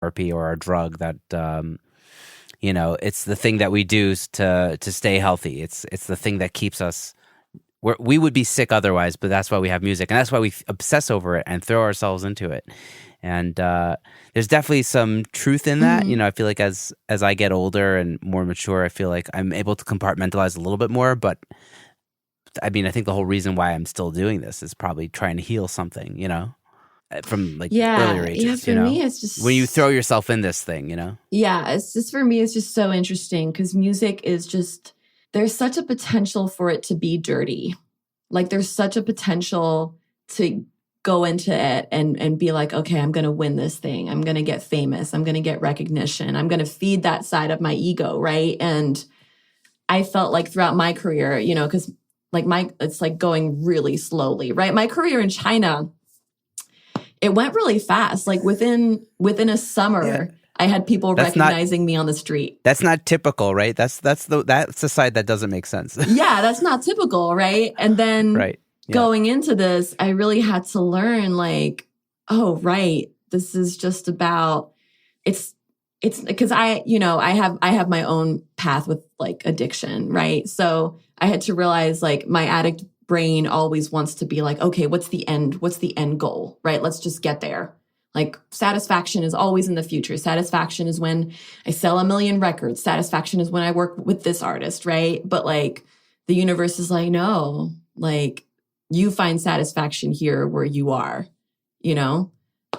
therapy or our drug that, it's the thing that we do to stay healthy. It's the thing that keeps us. We would be sick otherwise, but that's why we have music, and that's why we obsess over it and throw ourselves into it. And there's definitely some truth in that. Mm-hmm. I feel like as I get older and more mature, I feel like I'm able to compartmentalize a little bit more. But I mean, I think the whole reason why I'm still doing this is probably trying to heal something, from like earlier ages. For me, it's just when you throw yourself in this thing, Yeah, it's just for me, it's just so interesting because music is just, there's such a potential for it to be dirty. Like there's such a potential to go into it and be like, okay, I'm going to win this thing. I'm going to get famous. I'm going to get recognition. I'm going to feed that side of my ego, right? And I felt like throughout my career, because like it's like going really slowly, right? My career in China, it went really fast. Like within a summer, I had people recognizing me on the street. That's not typical, right? That's the side that doesn't make sense. Yeah, that's not typical, right? And then going into this, I really had to learn like, oh, right, this is just about it's because I have my own path with like addiction, right? So I had to realize like my addict brain always wants to be like, okay, what's the end goal, right? Let's just get there. Like satisfaction is always in the future. Satisfaction is when I sell 1 million records. Satisfaction is when I work with this artist, right? But like the universe is like, no, like you find satisfaction here where you are, Sorry.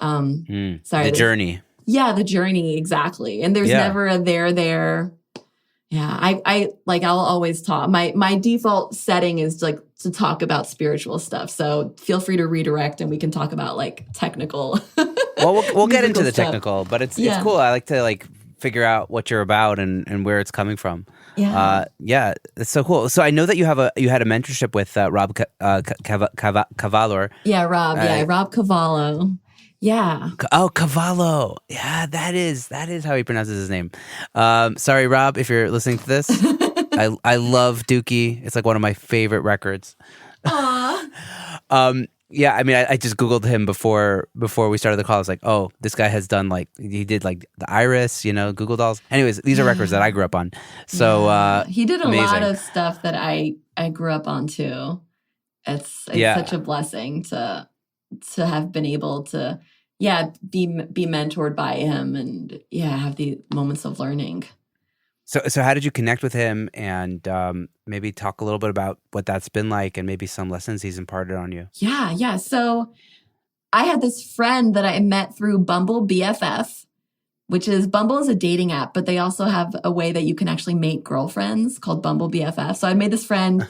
The journey. Yeah, the journey, exactly. And there's never a there. Yeah, I'll always talk. My default setting is like to talk about spiritual stuff. So feel free to redirect and we can talk about like technical. Well, we'll get into the technical, but it's cool. I like to like figure out what you're about and where it's coming from. Yeah. It's so cool. So I know that you had a mentorship with Rob Cavallo. Yeah, Rob. Rob Cavallo. Yeah. Oh, Cavallo. Yeah, that is how he pronounces his name. Sorry, Rob, if you're listening to this. I love Dookie. It's like one of my favorite records. Aww. Yeah, I mean, I just Googled him before we started the call. I was like, oh, this guy has done like, he did like the Iris, Google Dolls. Anyways, these are records that I grew up on. So he did amazing. lot of stuff that I grew up on too. It's such a blessing to have been able to, be mentored by him and have the moments of learning. So how did you connect with him and maybe talk a little bit about what that's been like and maybe some lessons he's imparted on you? Yeah. So I had this friend that I met through Bumble BFF, which is Bumble is a dating app, but they also have a way that you can actually make girlfriends called Bumble BFF. So I made this friend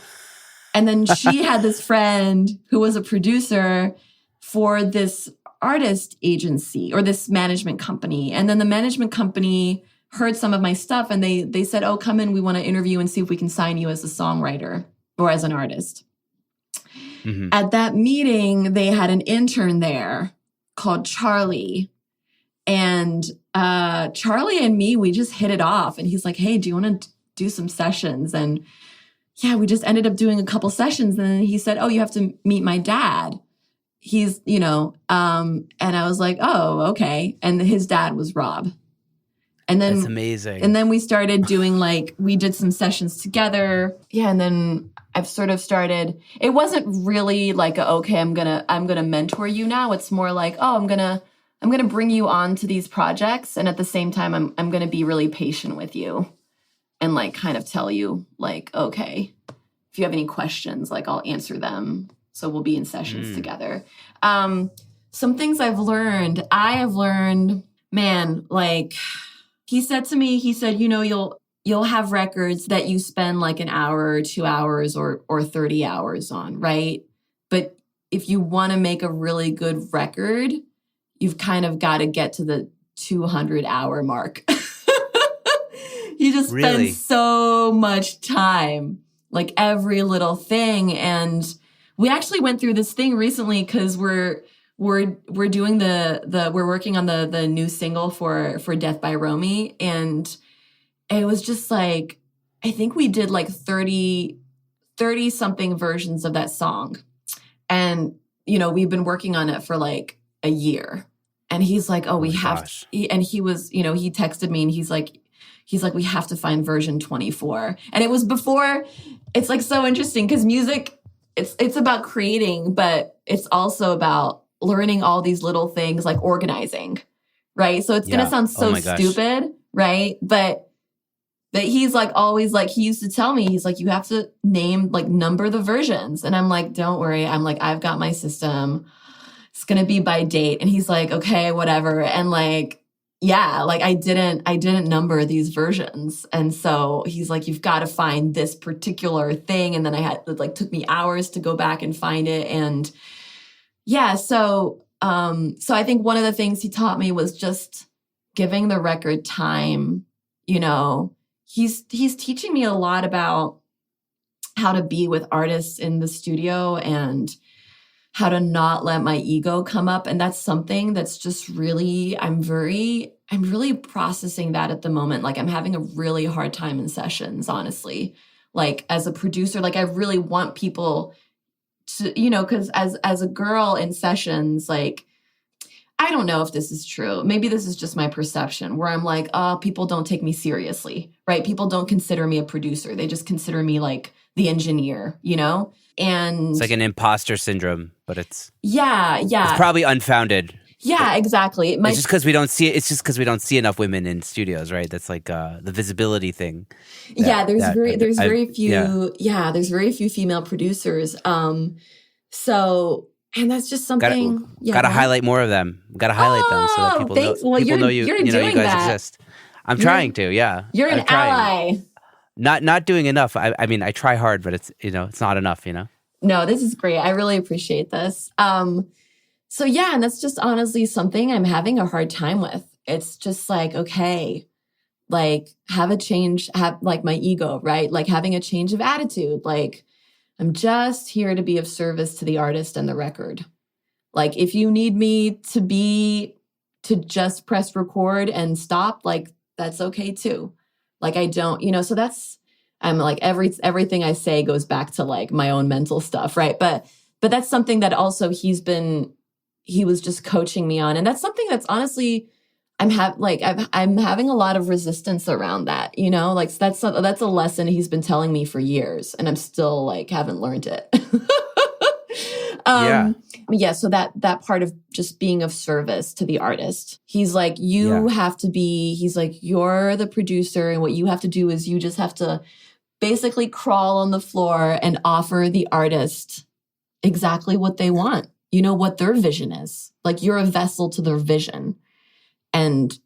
and then she had this friend who was a producer for this artist agency or this management company. And then the management company heard some of my stuff and they said, oh, come in, we want to interview and see if we can sign you as a songwriter or as an artist. Mm-hmm. At that meeting, they had an intern there called Charlie. And Charlie and me, we just hit it off. And he's like, hey, do you want to do some sessions? And we just ended up doing a couple sessions. And then he said, oh, you have to meet my dad. He's, and I was like, oh, okay. And his dad was Rob. And then that's amazing. And then we started doing we did some sessions together. Yeah. And then I've sort of started, it wasn't really like, okay, I'm going to mentor you now. It's more like, oh, I'm going to bring you on to these projects. And at the same time, I'm going to be really patient with you and kind of tell you okay, if you have any questions, I'll answer them. So we'll be in sessions together. Some things I have learned, man, he said to me, you'll have records that you spend an hour or 2 hours or 30 hours on, right? But if you want to make a really good record, you've kind of got to get to the 200-hour mark. You just spend so much time, every little thing. And we actually went through this thing recently because we're doing we're working on the new single for Death by Romy. And it was just I think we did 30 something versions of that song. And, we've been working on it for a year. And he's like, oh, Oh we my have gosh. to, and he was, you know, he texted me and he's like, we have to find version 24. And it was before, it's like so interesting because music, it's about creating, but it's also about learning all these little things like organizing, right? So it's going to Yeah. sound Oh so my gosh. stupid, right? But he's like always like, he used to tell me, he's like, you have to number the versions. And I'm like, don't worry. I'm like, I've got my system. It's going to be by date. And he's like, okay, whatever. And like, yeah, like I didn't number these versions. And so he's like, you've got to find this particular thing. And then it like took me hours to go back and find it. And yeah, so I think one of the things he taught me was just giving the record time. You know, he's teaching me a lot about how to be with artists in the studio and how to not let my ego come up. And that's something that's just really, I'm really processing that at the moment. Like I'm having a really hard time in sessions, honestly. Like as a producer, like I really want people to, you know, because as a girl in sessions, like, I don't know if this is true. Maybe this is just my perception where I'm like, oh, people don't take me seriously, right? People don't consider me a producer. They just consider me like the engineer, you know? And It's like an imposter syndrome, but it's yeah. probably unfounded. Yeah, exactly. It's just because we don't see it. It's just because we don't see enough women in studios, right? That's like the visibility thing. There's very few female producers. So, and that's just something. Gotta highlight more of them. Gotta highlight them so that people know. Well, people know you. You're You know doing you guys that. exist. I'm trying to. Yeah, You're an ally. Not doing enough. I mean, I try hard, but it's it's not enough. No, this is great. I really appreciate this. So yeah, and that's just honestly something I'm having a hard time with. It's just like, okay, like have like my ego, right? Like having a change of attitude. Like I'm just here to be of service to the artist and the record. Like if you need me to just press record and stop, like that's okay too. Like I don't, so I'm like everything I say goes back to like my own mental stuff, right? But that's something that also he was just coaching me on. And that's something that's honestly, I'm having a lot of resistance around that, like that's a lesson he's been telling me for years and I'm still like, haven't learned it. Yeah. So that part of just being of service to the artist, he's like, he's like, you're the producer and what you have to do is you just have to basically crawl on the floor and offer the artist exactly what they want. What their vision is. Like you're a vessel to their vision. And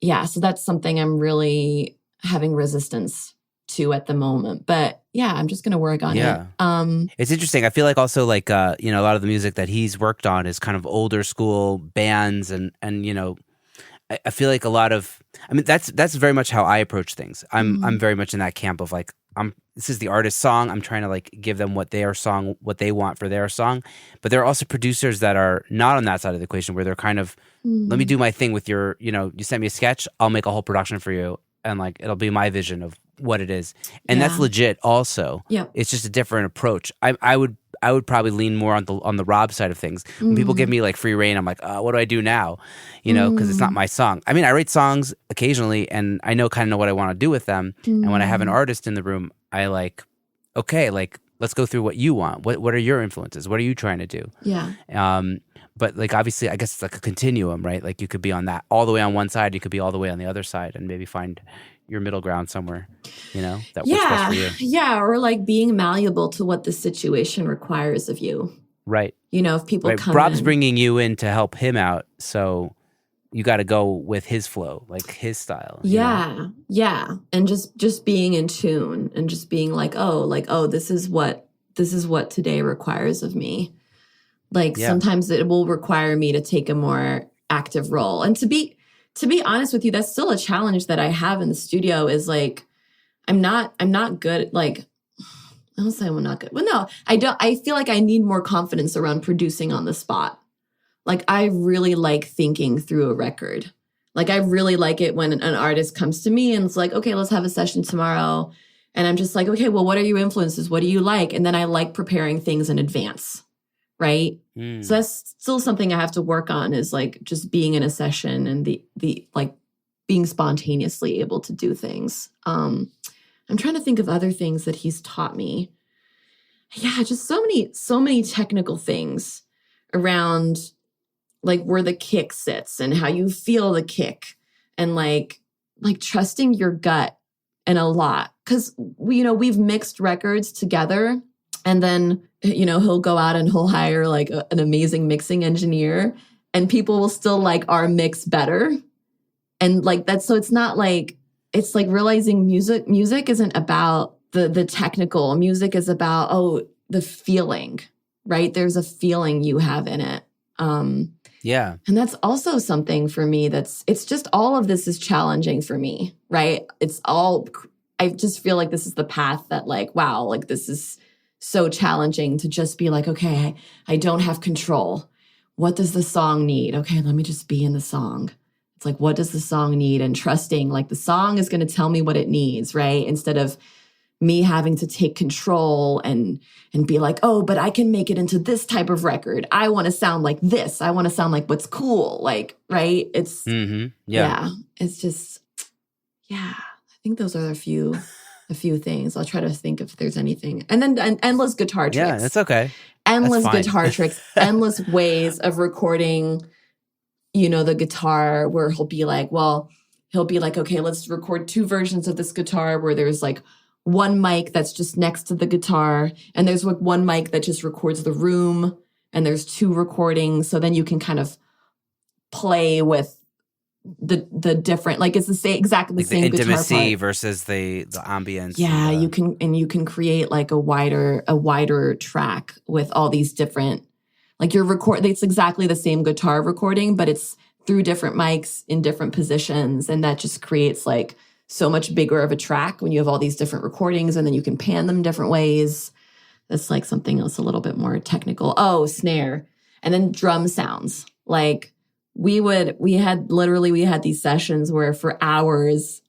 yeah, so that's something I'm really having resistance to at the moment. But yeah, I'm just going to work on it. It's interesting. I feel like also like, a lot of the music that he's worked on is kind of older school bands and I feel like a lot of, that's very much how I approach things. I'm very much in that camp of like, this is the artist's song. I'm trying to like give them what they want for their song. But there are also producers that are not on that side of the equation where they're kind of, let me do my thing with your, you send me a sketch, I'll make a whole production for you. And like, it'll be my vision of what it is. And that's legit also. Yeah. It's just a different approach. I would probably lean more on the Rob side of things. When people give me like free reign, I'm like, what do I do now? Because it's not my song. I mean, I write songs occasionally and I kind of know what I want to do with them. And when I have an artist in the room, I like, okay, like let's go through what you want. What are your influences? What are you trying to do? Yeah. But like obviously, I guess it's like a continuum, right? Like you could be on that all the way on one side, you could be all the way on the other side, and maybe find your middle ground somewhere, that works best for you. Yeah, or like being malleable to what the situation requires of you. Right. If people come Rob's in. bringing you in to help him out, so you got to go with his flow, like his style. Yeah. And just being in tune and just being like, this is what today requires of me. Like sometimes it will require me to take a more active role. And to be honest with you, that's still a challenge that I have in the studio is like, I'm not good. Like, I don't say I'm not good. Well, no, I don't. I feel like I need more confidence around producing on the spot. Like, I really like thinking through a record. Like, I really like it when an artist comes to me and it's like, okay, let's have a session tomorrow. And I'm just like, okay, well, what are your influences? What do you like? And then I like preparing things in advance. right? Mm. So that's still something I have to work on, is like just being in a session and the like being spontaneously able to do things. I'm trying to think of other things that he's taught me. Yeah, just so many technical things around like where the kick sits and how you feel the kick, and like trusting your gut, and a lot. Because we've mixed records together, and then he'll go out and he'll hire like an amazing mixing engineer, and people will still like our mix better. And like that, so it's not like, it's like realizing music isn't about the technical. Music is about the feeling, right? There's a feeling you have in it. Yeah. And that's also something for me it's just, all of this is challenging for me, right? I just feel like this is the path that like, wow, like this is so challenging to just be like, okay, I don't have control. What does the song need? Okay, let me just be in the song. It's like, what does the song need? And trusting like the song is going to tell me what it needs, right? Instead of me having to take control and be like, oh, but I can make it into this type of record. I want to sound like this. I want to sound like what's cool. Like, right? It's, yeah, it's just, yeah, I think those are a few things. I'll try to think if there's anything. And then endless guitar tricks. Yeah, that's okay. Endless guitar tricks, endless ways of recording, the guitar, where he'll be like, okay, let's record 2 versions of this guitar where there's like one mic that's just next to the guitar, and there's like one mic that just records the room, and there's 2 recordings. So then you can kind of play with the different, like it's exactly the same the intimacy guitar part versus the ambience. Yeah, you can create like a wider track with all these different, like it's exactly the same guitar recording, but it's through different mics in different positions, and that just creates like so much bigger of a track when you have all these different recordings, and then you can pan them different ways. That's like something else a little bit more technical. Oh, snare. And then drum sounds. Like we had these sessions where for hours,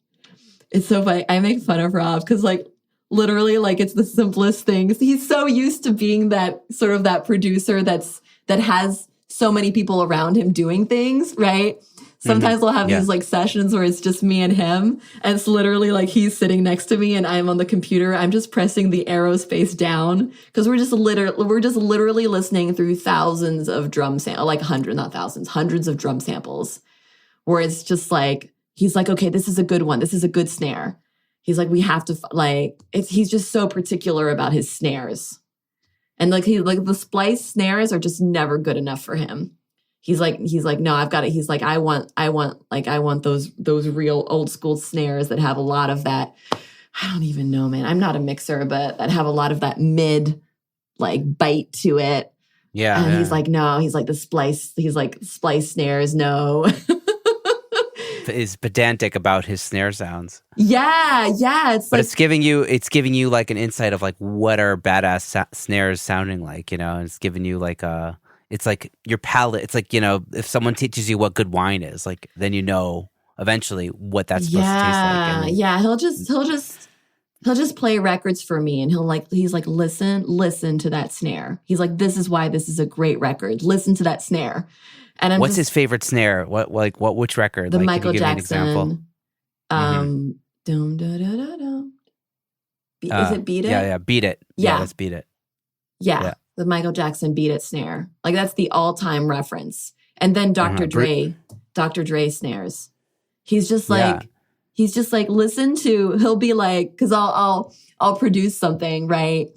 it's so funny. I make fun of Rob because like literally like it's the simplest things. He's so used to being that sort of that producer that has so many people around him doing things, right? Sometimes we'll have these like sessions where it's just me and him, and it's literally like he's sitting next to me and I'm on the computer. I'm just pressing the arrow space down because we're just literally listening through thousands of drum samples, like hundreds of drum samples, where it's just like, he's like, okay, this is a good one. This is a good snare. He's like, we have to he's just so particular about his snares. And like the splice snares are just never good enough for him. He's like, no, I've got it. He's like, I want those real old school snares that have a lot of that. I don't even know, man. I'm not a mixer, but that have a lot of that mid like bite to it. Yeah. And he's like, no, he's like splice snares. No. Is pedantic about his snare sounds. Yeah. It's like, it's giving you like an insight of like what are badass snares sounding like, and it's giving you like it's like your palate. It's like, if someone teaches you what good wine is, like then eventually what that's supposed to taste like. Yeah, he'll just play records for me, and he's like, listen to that snare. He's like, this is why this is a great record. Listen to that snare. And what's his favorite snare? Which record? The like, Michael Jackson. Dum da da da dum. Is it Beat It? Yeah, Beat It. Yeah, let's Beat It. Yeah. The Michael Jackson Beat It snare. Like that's the all-time reference. And then Dr. Dre snares. He's just like, he'll be like, because I'll produce something, right?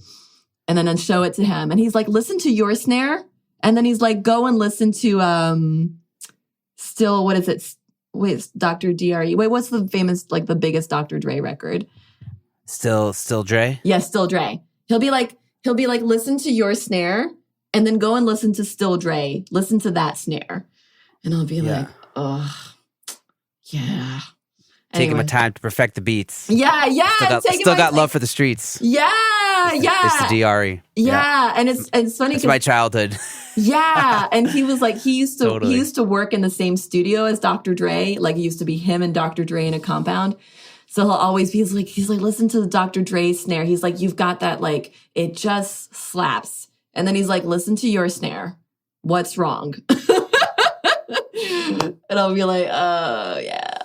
And then I'll show it to him. And he's like, listen to your snare. And then he's like, go and listen to still, what is it? Wait, Dr. Dre. Wait, what's the famous, like the biggest Dr. Dre record? Still Dre? Yeah, Still Dre. He'll be like, listen to your snare, and then go and listen to Still Dre. Listen to that snare. And I'll be like, oh, yeah. Taking my time to perfect the beats. Yeah. Still got love for the streets. Yeah. It's the DRE. Yeah. And it's funny. It's my childhood. Yeah. And he was like, he used Totally. to work in the same studio as Dr. Dre. Like it used to be him and Dr. Dre in a compound. So he'll always be, he's like, listen to the Dr. Dre snare. He's like, you've got that, like, it just slaps. And then he's like, listen to your snare. What's wrong? And I'll be like, yeah.